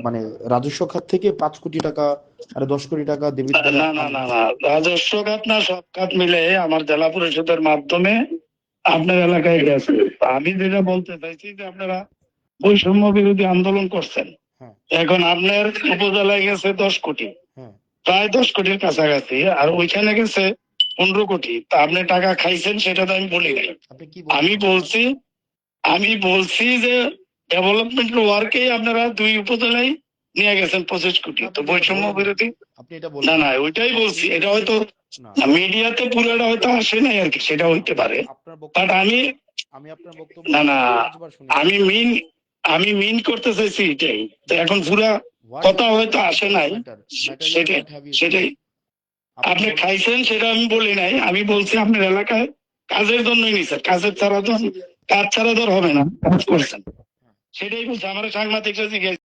মানে রাজস্ব খাত থেকে 5 কোটি টাকা আর 10 কোটি টাকা দেবীর দ্বারা না না না না, রাজস্ব খাত না, সব খাত মিলে আমার জেলা পরিষদের মাধ্যমে আপনার এলাকায় গেছে। আমি যেটা বলতে চাইছি যে আপনারা বৈষম্য বিরোধী আন্দোলন করছেন, হ্যাঁ এখন আপনার উপজেলায় গেছে 10 কোটি, হ্যাঁ। প্রায় 10 কোটির কাছাকাছি, আর ওইখানে গেছে 15 কোটি। তা আপনি টাকা খাইছেন সেটা তো আমি বলি নাই। আপনি কি আমি বলছেন এগুলা? বলছি আমি বলছি যে ডেভেলপমেন্ট ওয়ার্কে আপনারা 2 উপজেলায় নিয়ে গেছেন 25 কোটি, তো আপনি তো এটা বৈষম্য বলেন নাই। বিরোধী। আপনি এটা না বলেন না, নাই। ওইটাই আপনি বলছি, এটা হয়তো না মিডিয়াতে পুরোটা হয়তো আসে নাই আর কি, সেটা হইতে পারে। আপনার বাট বক্তব্য আমি আপনার বক্তব্য না আমি না, 5 বার শুনেছি। আমি মিন আমি মিন করতে চাইছি এটাই, তো না, এখন পুরা হোয়াট ইউ কথা মিন হয়তো আসে ডাজন্ট নাই। ম্যাটার, ম্যাটার ইজ সেটাই হোয়াট হ্যাভ ইউ সেড। সেটাই আপনি আপনি বলেন। খাইছেন সেটা আমি বলি নাই, আমি বলছি আপনার এলাকায় কাজের জন্যই নিছেন, কাজের ছাড়া তো কাজ ছাড়া তো আর হবে না, কাজ করছেন, সেটাই বলছি। আমার সাংবাদিকরা জিজ্ঞেস